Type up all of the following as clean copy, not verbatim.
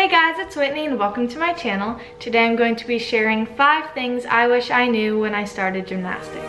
Hey guys, it's Whitney and welcome to my channel. Today I'm going to be sharing 5 things I wish I knew when I started gymnastics.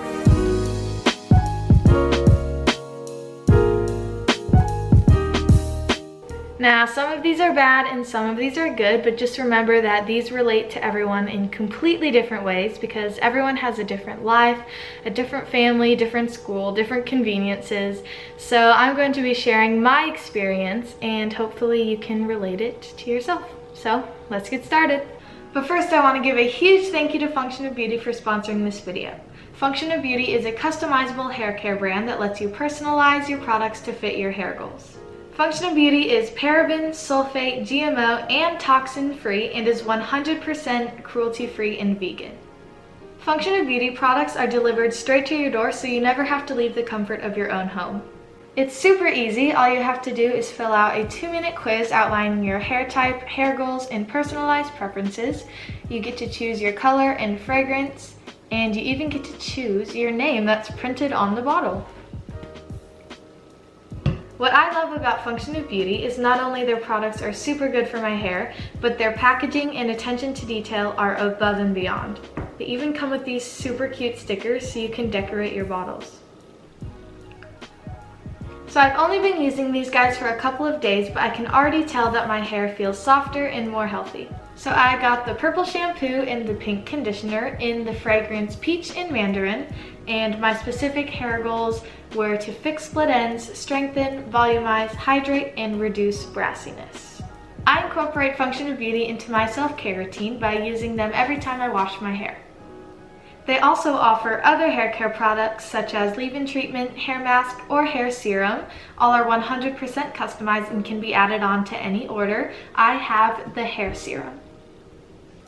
Now, some of these are bad and some of these are good, but just remember that these relate to everyone in completely different ways because everyone has a different life, a different family, different school, different conveniences. So I'm going to be sharing my experience and hopefully you can relate it to yourself. So let's get started. But first I want to give a huge thank you to Function of Beauty for sponsoring this video. Function of Beauty is a customizable hair care brand that lets you personalize your products to fit your hair goals. Function of Beauty is paraben, sulfate, GMO, and toxin-free and is 100% cruelty-free and vegan. Function of Beauty products are delivered straight to your door so you never have to leave the comfort of your own home. It's super easy. All you have to do is fill out a 2-minute quiz outlining your hair type, hair goals, and personalized preferences. You get to choose your color and fragrance, and you even get to choose your name that's printed on the bottle. What I love about Function of Beauty is not only their products are super good for my hair, but their packaging and attention to detail are above and beyond. They even come with these super cute stickers so you can decorate your bottles. So I've only been using these guys for a couple of days, but I can already tell that my hair feels softer and more healthy. So I got the purple shampoo and the pink conditioner in the fragrance Peach and Mandarin, and my specific hair goals were to fix split ends, strengthen, volumize, hydrate, and reduce brassiness. I incorporate Function of Beauty into my self-care routine by using them every time I wash my hair. They also offer other hair care products such as leave-in treatment, hair mask, or hair serum. All are 100% customized and can be added on to any order. I have the hair serum.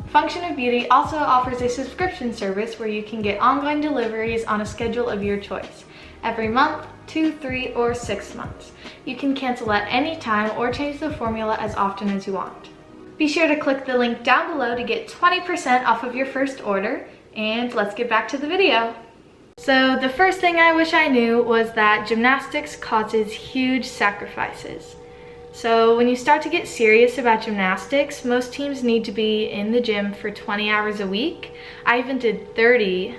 Function of Beauty also offers a subscription service where you can get ongoing deliveries on a schedule of your choice. Every month, 2, 3, or 6 months. You can cancel at any time or change the formula as often as you want. Be sure to click the link down below to get 20% off of your first order. And let's get back to the video. So the first thing I wish I knew was that gymnastics causes huge sacrifices. So when you start to get serious about gymnastics, most teams need to be in the gym for 20 hours a week. I even did 30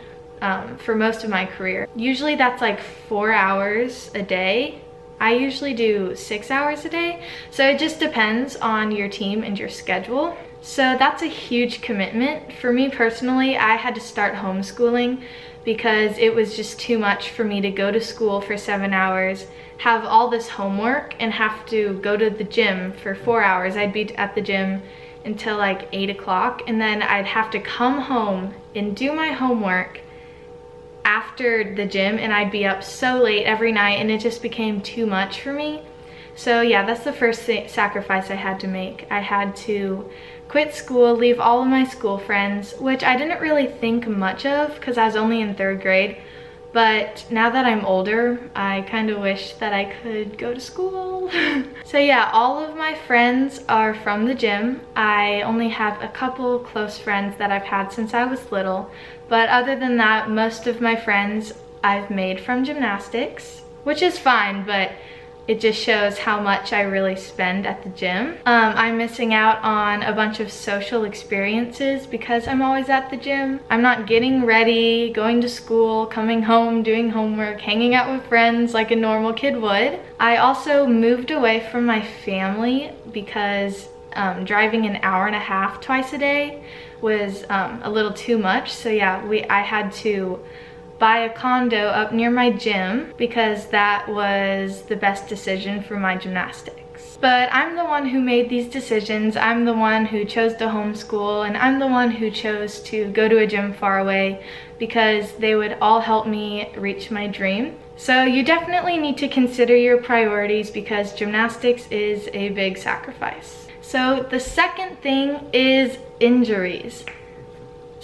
for most of my career. Usually that's like 4 hours a day. I usually do 6 hours a day. So it just depends on your team and your schedule. So that's a huge commitment. For me personally, I had to start homeschooling because it was just too much for me to go to school for 7 hours, have all this homework, and have to go to the gym for 4 hours. I'd be at the gym until like 8 o'clock, and then I'd have to come home and do my homework after the gym, and I'd be up so late every night, and it just became too much for me. So yeah, that's the first sacrifice I had to make. I had to quit school, leave all of my school friends, which I didn't really think much of because I was only in 3rd grade. But now that I'm older, I kind of wish that I could go to school. So yeah, all of my friends are from the gym. I only have a couple close friends that I've had since I was little. But other than that, most of my friends I've made from gymnastics, which is fine, but it just shows how much I really spend at the gym. I'm missing out on a bunch of social experiences because I'm always at the gym. I'm not getting ready, going to school, coming home, doing homework, hanging out with friends like a normal kid would. I also moved away from my family because driving an hour and a half twice a day was a little too much. So yeah, I had to buy a condo up near my gym because that was the best decision for my gymnastics. But I'm the one who made these decisions. I'm the one who chose to homeschool, and I'm the one who chose to go to a gym far away because they would all help me reach my dream. So you definitely need to consider your priorities because gymnastics is a big sacrifice. So the second thing is injuries.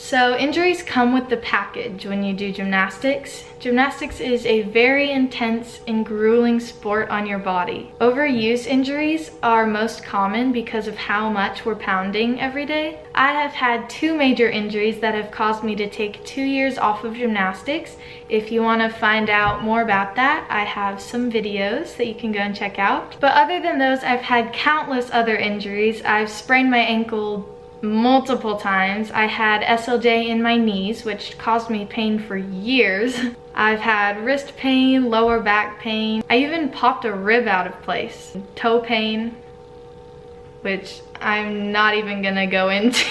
So injuries come with the package when you do gymnastics. Gymnastics is a very intense and grueling sport on your body. Overuse injuries are most common because of how much we're pounding every day. I have had 2 major injuries that have caused me to take 2 years off of gymnastics. If you want to find out more about that, I have some videos that you can go and check out. But other than those, I've had countless other injuries. I've sprained my ankle multiple times. I had SLJ in my knees, which caused me pain for years. I've had wrist pain, lower back pain. I even popped a rib out of place. Toe pain, which I'm not even gonna go into.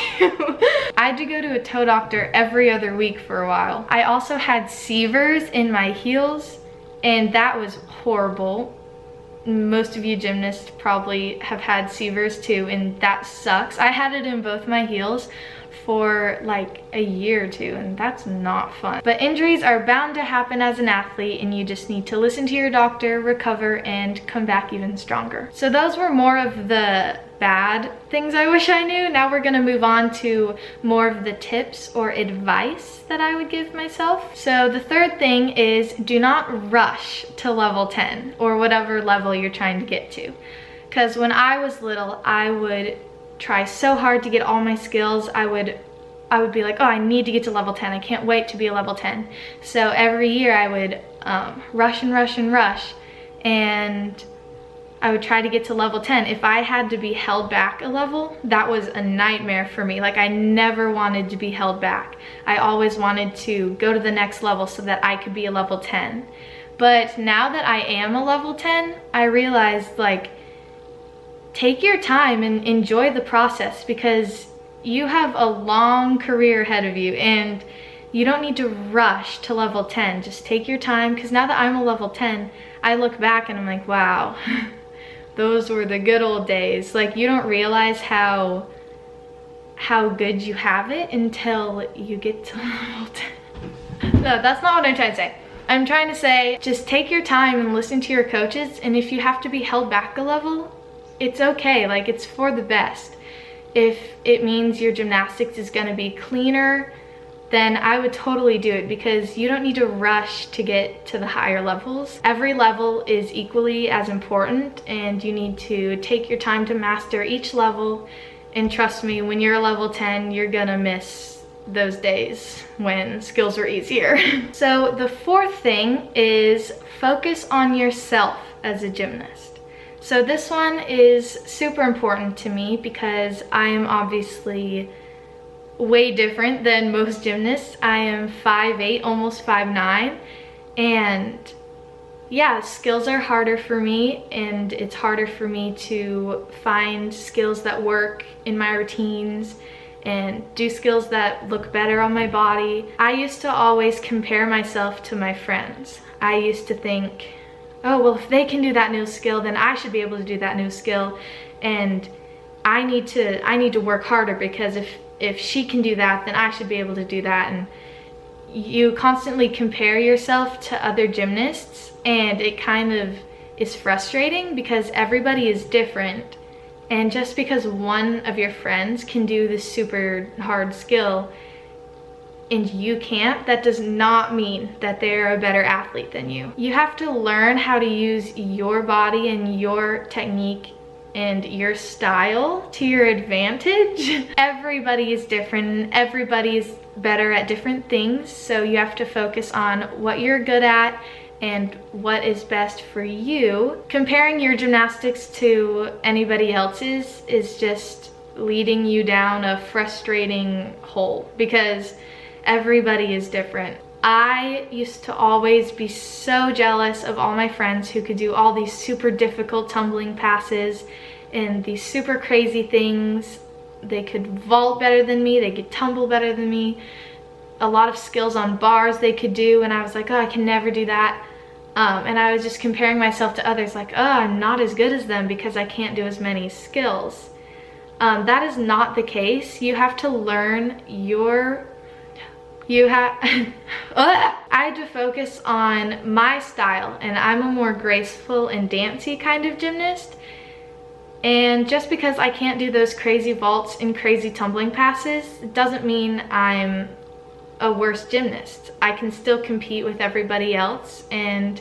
I had to go to a toe doctor every other week for a while. I also had severs in my heels, and that was horrible. Most of you gymnasts probably have had severs too, and that sucks. I had it in both my heels for like a year or 2, and that's not fun. But injuries are bound to happen as an athlete, and you just need to listen to your doctor, recover, and come back even stronger. So those were more of the bad things I wish I knew. Now we're gonna move on to more of the tips or advice that I would give myself. So the third thing is, do not rush to level 10 or whatever level you're trying to get to. Because when I was little, I would try so hard to get all my skills. I would be like, oh, I need to get to level 10. I can't wait to be a level 10. So every year I would rush and rush and rush, and I would try to get to level 10. If I had to be held back a level, that was a nightmare for me. Like, I never wanted to be held back. I always wanted to go to the next level so that I could be a level 10. But now that I am a level 10, I realized, like, take your time and enjoy the process, because you have a long career ahead of you, and you don't need to rush to level 10. Just take your time, because now that I'm a level 10, I look back and I'm like, wow, those were the good old days. Like, you don't realize how good you have it until you get to level 10. No, that's not what I'm trying to say. I'm trying to say, just take your time and listen to your coaches, and if you have to be held back a level, it's okay. Like, it's for the best. If it means your gymnastics is gonna be cleaner, then I would totally do it, because you don't need to rush to get to the higher levels. Every level is equally as important, and you need to take your time to master each level. And trust me, when you're a level 10, you're gonna miss those days when skills were easier. So the fourth thing is focus on yourself as a gymnast. So this one is super important to me, because I am obviously way different than most gymnasts. I am 5'8", almost 5'9", and yeah, skills are harder for me, and it's harder for me to find skills that work in my routines and do skills that look better on my body. I used to always compare myself to my friends. I used to think, oh, well, if they can do that new skill, then I should be able to do that new skill, and I need to work harder, because if she can do that, then I should be able to do that. And you constantly compare yourself to other gymnasts, and it kind of is frustrating, because everybody is different. And just because one of your friends can do this super hard skill and you can't, that does not mean that they're a better athlete than you. You have to learn how to use your body and your technique and your style to your advantage. Everybody is different, everybody is better at different things, so you have to focus on what you're good at and what is best for you. Comparing your gymnastics to anybody else's is just leading you down a frustrating hole, because everybody is different. I used to always be so jealous of all my friends who could do all these super difficult tumbling passes and these super crazy things. They could vault better than me, they could tumble better than me, a lot of skills on bars they could do, and I was like, oh, I can never do that. And I was just comparing myself to others, like, oh, I'm not as good as them because I can't do as many skills. That is not the case. You have to learn I had to focus on my style, and I'm a more graceful and dancey kind of gymnast. And just because I can't do those crazy vaults and crazy tumbling passes, it doesn't mean I'm a worse gymnast. I can still compete with everybody else, and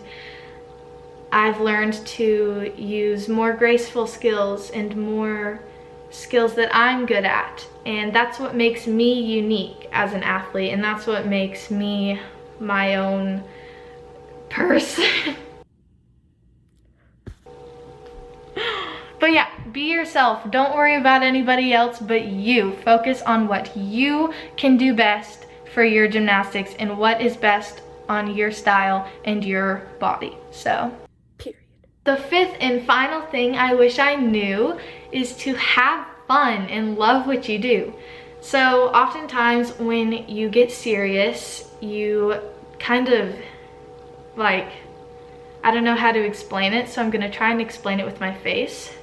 I've learned to use more graceful skills and more skills that I'm good at. And that's what makes me unique as an athlete, and that's what makes me my own person. But yeah, be yourself. Don't worry about anybody else but you. Focus on what you can do best for your gymnastics and what is best on your style and your body. So, period. The fifth and final thing I wish I knew is to have fun and love what you do. So oftentimes when you get serious, you kind of like, I don't know how to explain it, so I'm gonna try and explain it with my face.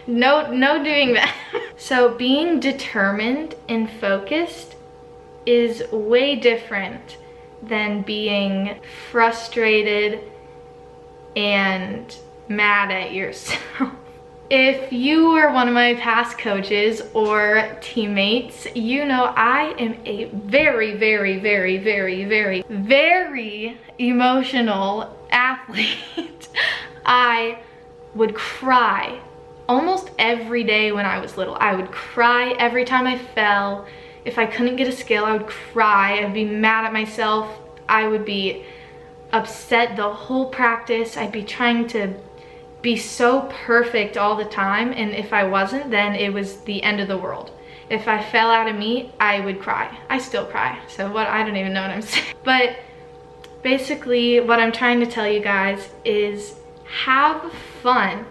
No doing that. So being determined and focused is way different than being frustrated and mad at yourself. If you were one of my past coaches or teammates, you know I am a very, very, very, very, very, very emotional athlete. I would cry almost every day when I was little. I would cry every time I fell. If I couldn't get a skill, I would cry. I'd be mad at myself. I would be upset the whole practice. I'd be trying to be so perfect all the time, and if I wasn't, then it was the end of the world. If I fell out of meet, I would cry. I still cry, so what, I don't even know what I'm saying. But basically what I'm trying to tell you guys is have fun.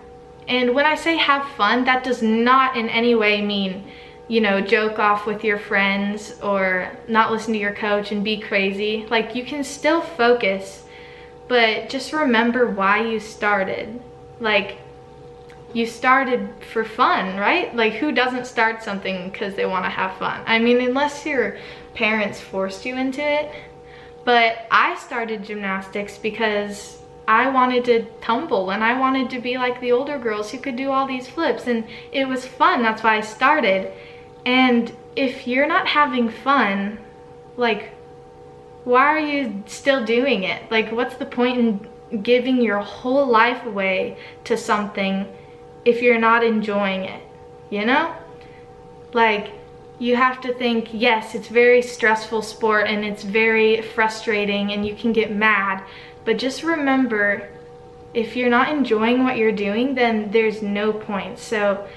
And when I say have fun, that does not in any way mean, you know, joke off with your friends or not listen to your coach and be crazy. Like, you can still focus, but just remember why you started. Like, you started for fun, right? Like, who doesn't start something because they want to have fun? I mean, unless your parents forced you into it. But I started gymnastics because I wanted to tumble and I wanted to be like the older girls who could do all these flips, and it was fun. That's why I started. And if you're not having fun, like, why are you still doing it? Like, what's the point in giving your whole life away to something if you're not enjoying it, you know? Like, you have to think, yes, it's very stressful sport and it's very frustrating and you can get mad, but just remember, if you're not enjoying what you're doing, then there's no point. So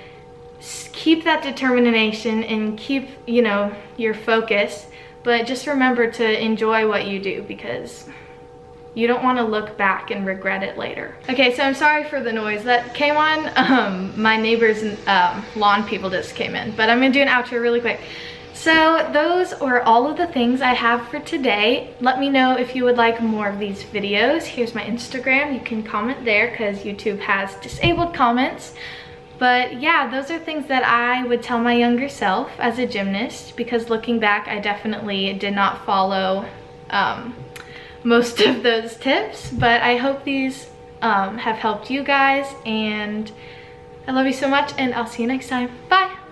keep that determination and keep, you know, your focus, but just remember to enjoy what you do, because you don't want to look back and regret it later. Okay, so I'm sorry for the noise that came on. My neighbor's lawn people just came in, but I'm gonna do an outro really quick. So those are all of the things I have for today. Let me know if you would like more of these videos. Here's my Instagram. You can comment there because YouTube has disabled comments. But yeah, those are things that I would tell my younger self as a gymnast, because looking back, I definitely did not follow most of those tips. But I hope these have helped you guys, and I love you so much, and I'll see you next time. Bye!